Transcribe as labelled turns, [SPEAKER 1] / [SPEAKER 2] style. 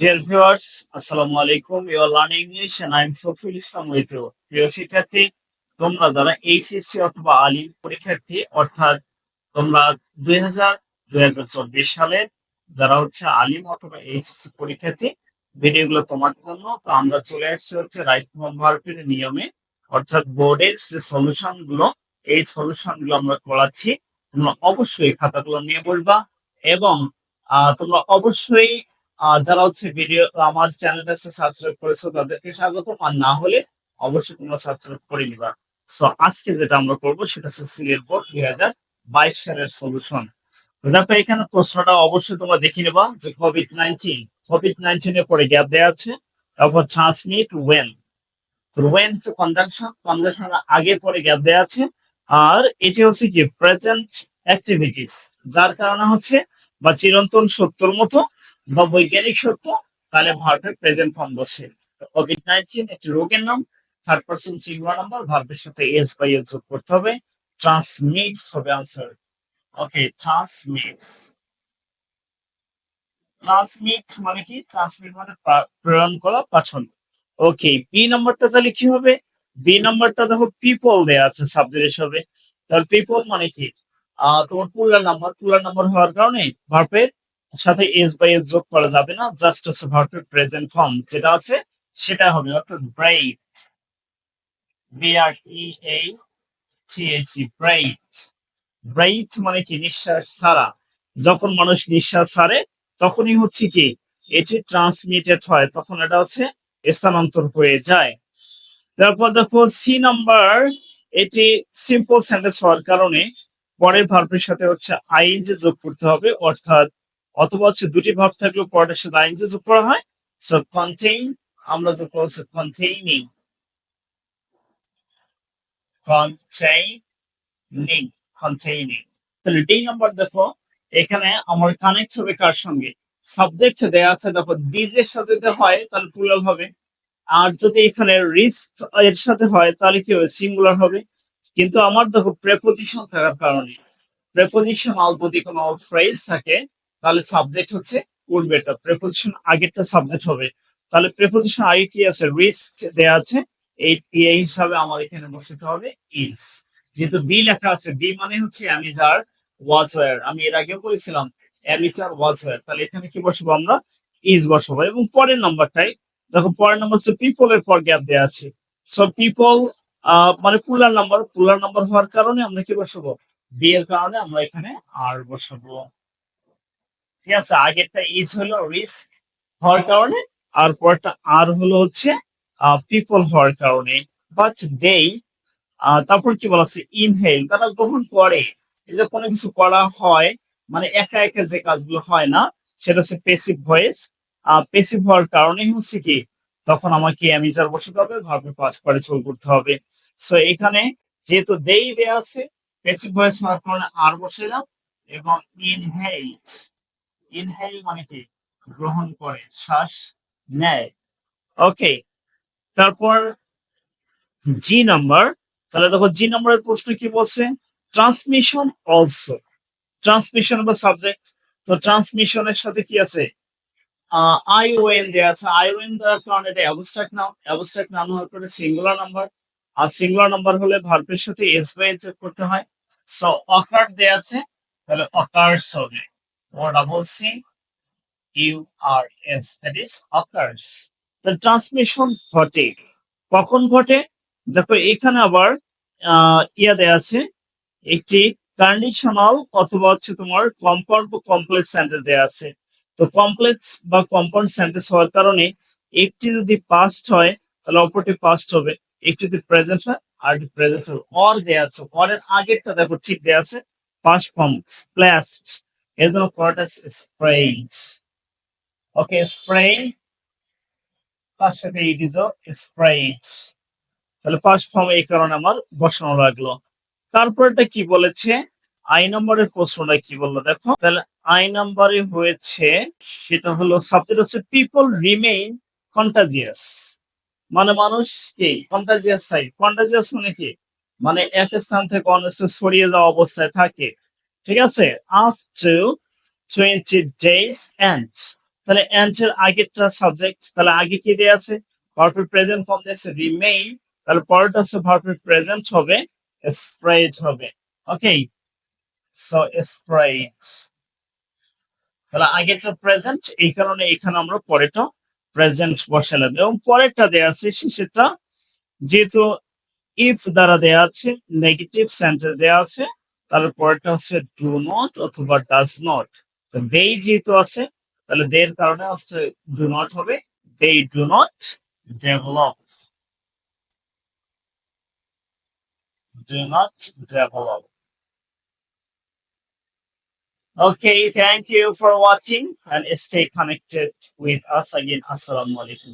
[SPEAKER 1] Dear viewers, Assalamu alaikum. You are learning English and I am Sofil Islam with you. প্রিয় শিক্ষার্থী, তোমরা যারা HSC অথবা আলিম পরীক্ষার্থী অর্থাৎ তোমরা 2024 সালে যারা হচ্ছে আলিম অথবা এইচএসসি পরীক্ষার্থী, ভিডিওগুলো তোমার জন্য। তো আমরা চলে আসছি হচ্ছে রাইট ফ্রম ভার্বের নিয়মে, অর্থাৎ বোর্ডের যে সলিউশন গুলো, এই সলিউশন গুলো আমরা করাচ্ছি। তোমরা অবশ্যই খাতাগুলো নিয়ে বসবা এবং তোমরা অবশ্যই যারা হচ্ছে ভিডিও আমার চ্যানেলটা সাবস্ক্রাইব করেছো তাদেরকে স্বাগত, আর না হলে অবশ্যই তোমরা সাবস্ক্রাইব করে নিবা। সো আজকে যেটা আমরা করবো সেটা হচ্ছে সিরিয়াল বোর্ড 2022 সালের সলিউশন। দেখো এখানে প্রশ্নটা অবশ্যই তোমরা দেখে নেবা যে কোভিড-19 এর পরে গ্যাপ দেওয়া আছে, তারপর ট্রান্সমিট ওয়েন, ওয়েন হচ্ছে কনজাংশন আগে পরে গ্যাপ দেওয়া আছে, আর এটি হচ্ছে কি প্রেজেন্ট অ্যাক্টিভিটিস, যার কারণে হচ্ছে বা চিরন্তন সত্যর মতো বা বৈজ্ঞানিক সত্য, তাহলে ভার্বের প্রেজেন্ট ফর্ম বসে। কোভিড-19 একটি রোগের নাম, থার্ড পারসন সিঙ্গুলার নাম্বার, ভার্বের সাথে এস বাই এস যোগ করতে হবে, ট্রান্সমিটস হবে আনসার। ওকে, ট্রান্সমিটস, ট্রান্সমিট মানে কি? ট্রান্সমিট মানে প্রেরণ করা, পাঠানো। ওকে, বি নাম্বারটা তাহলে কি হবে? বি নাম্বারটা দেখো পিপল দেয়া আছে সাবজেক্ট হিসেবে, তাহলে পিপল মানে কি? তোমার প্লুরাল নাম্বার হওয়ার কারণে ভার্বের সাথে এস বাই এস যোগ করা যাবে না, জাস্ট হচ্ছে ভার্বের প্রেজেন্ট ফর্ম যেটা আছে সেটা হবে, অর্থাৎ ব্রেইথ, BREATH, ব্রেইথ। ব্রেইথ মানে কি? নিঃশ্বাস ছাড়া। যখন মানুষ নিঃশ্বাস ছাড়ে তখনই হচ্ছে কি এটি ট্রান্সমিটেড হয়, তখন এটা হচ্ছে স্থানান্তর হয়ে যায়। তারপর দেখো সি নাম্বার, এটি সিম্পল সেন্টেন্স হওয়ার কারণে পরের ভার্বের সাথে হচ্ছে আইএনজি যোগ করতে হবে, অর্থাৎ অথবা হচ্ছে দুটি ভার্ব থাকলেও পরের সাথে আইএনজি যোগ করা হয়। সো কন্টেইন আমরা যোগ করছি কন্টেইনিং, কন্টেইনিং, কন্টেইনিং। তাহলে ডি নাম্বার দেখো, এখানে আমার কানেক্ট হবে কার সঙ্গে? সাবজেক্ট দেয়া আছে, দেখো দিস এর সাথে যদি হয় তাহলে প্লুরাল হবে, আর যদি এখানে রিস্ক এর সাথে হয় তাহলে কি হবে? সিঙ্গুলার হবে। কিন্তু আমার দেখো প্রেপোজিশন থাকার কারণে, প্রেপোজিশনাল যদি কোনো ফ্রেজ থাকে তাহলে সাবজেক্ট হচ্ছে পূর্বেটা, প্রেপোজিশন আগেরটা সাবজেক্ট হবে। তাহলে প্রেপোজিশন আগে কি আছে? রিস্ক দেয়া আছে, এই হিসাবে আমার এখানে বসাতে হবে ইজ। যেহেতু বি লেখা আছে, বি মানে হচ্ছে অ্যামিজার ওয়াজ ওয়্যার, আমি এর আগেও বলেছিলাম অ্যামিজার ওয়াজ ওয়্যার, তাহলে এখানে কি বসাবো? আমরা ইজ বসাবো। এবং পরের নাম্বারটাই দেখো, পরের নাম্বার হচ্ছে পিপল এর পর গ্যাপ দেওয়া আছে। সো পিপল মানে প্লুরাল নাম্বার হওয়ার কারণে আমরা কি বসাবো? বি এর কারণে আমরা এখানে আর বসাবো। ঠিক আছে, আগেরটা ইজ হলো রিস্ক হওয়ার কারণে, আর পরটা আর হলো হচ্ছে পিপল হওয়ার কারণে। বাট দে, তারপর কি বলা আছে? ইনহেল, তারা গ্রহণ করে। এই যে কোনো কিছু করা হয় মানে একা একা যে কাজগুলো হয় না, সেটা হচ্ছে পেসিভ ভয়েস। পেসিভ হওয়ার কারণেই হচ্ছে কি তখন আমাকে অ্যামিজার বসাতে হবে, ভার্বের পাস্ট পার্টিসিপল করতে হবে। সো এখানে যেহেতু দেই দেয়া আছে, পেসিভ ভয়েস হওয়ার কারণে আর বসাইলাম, এবং ইনহেলস, ইনহেল মানে কি? গ্রহণ করে, শ্বাস নেয়। ওকে, তারপর জি নাম্বার, তাহলে দেখো জি নাম্বারের প্রশ্ন কি বলছে? ট্রান্সমিশন অলসো, ট্রান্সমিশন বা সাবজেক্ট, তো ট্রান্সমিশনের সাথে কি আছে? আই ও এন দেওয়া আছে, আই ও এন দেওয়ার কারণে এটা অ্যাবস্ট্রাক্ট নাউন, অ্যাবস্ট্রাক্ট নাউন হওয়ার পরে সিঙ্গুলার নাম্বার, আর সিঙ্গুলার নাম্বার হলে ভার্বের সাথে এস বাই এস যোগ করতে হয়। সো অকার দেয়া আছে, তাহলে অকার্স হবে, O double C U R S, that is occurs. তাহলে ট্রান্সমিশন ঘটে, কখন ঘটে? দেখো এখানে আবার ইয়া দেয়া আছে, একটি কন্ডিশনাল অথবা হচ্ছে তোমার কম্পাউন্ড বা কমপ্লেক্স সেন্টেন্স দেয়া আছে। তো কমপ্লেক্স বা কম্পাউন্ড সেন্টেন্স হওয়ার কারণে একটি যদি পাস্ট হয় তাহলে অপরটি পাস্ট হবে, একটি যদি প্রেজেন্ট হয় আর একটি প্রেজেন্ট হবে। অর দেয়া আছে, অরের আগেরটা দেখো ঠিক দেয়া আছে, পাস্ট ফর্ম স্প্ল্যাশড, এর জন্য পরটা স্প্রেড। ওকে, স্প্রে, তার সাথে ইট ইজ স্প্রেড, তাহলে ফার্স্ট ফর্ম এই কারণে আমার বসানো লাগলো। তারপরটা কি বলেছে? আই নাম্বারের প্রশ্নটা কি বললো দেখো, তাহলে আই নাম্বারে হয়েছে, সেটা হলো সাবজেক্ট হচ্ছে পিপল রিমেইন কন্টাজিয়াস, মানে মানুষ কি কন্টাজিয়াস থাকে। কন্টাজিয়াস মানে কি? মানে এক স্থান থেকে অন্য স্থানে ছড়িয়ে যাওয়া অবস্থায় থাকে। ঠিক আছে, আপ টু 20 days এন্ড, তাহলে and এর আগেরটা সাবজেক্ট, তাহলে আগে কি দেয়া আছে? ভার্বের প্রেজেন্ট ফর্ম দিয়েছে রিমেইন, তাহলে পরেরটা হচ্ছে ভার্বের প্রেজেন্ট হবে স্প্রেড হবে। ওকে, সো স্প্রেড, তাহলে আগেরটা প্রেজেন্ট, এই কারণে এখানে আমরা পরেরটা প্রেজেন্ট বসালাম। এবং পরেরটা দেয়া আছে শেষেরটা, যেহেতু ইফ দ্বারা দেয়া আছে, নেগেটিভ সেন্টেন্স দেয়া আছে, তাহলে পরেরটা হচ্ছে ডু নট অথবা ডাজ নট। তো দেই যেহেতু আছে, তাহলে দের কারণে হচ্ছে ডু নট হবে, they do not develop, do not develop. Okay, thank you for watching and stay connected with us again. Assalamu alaikum.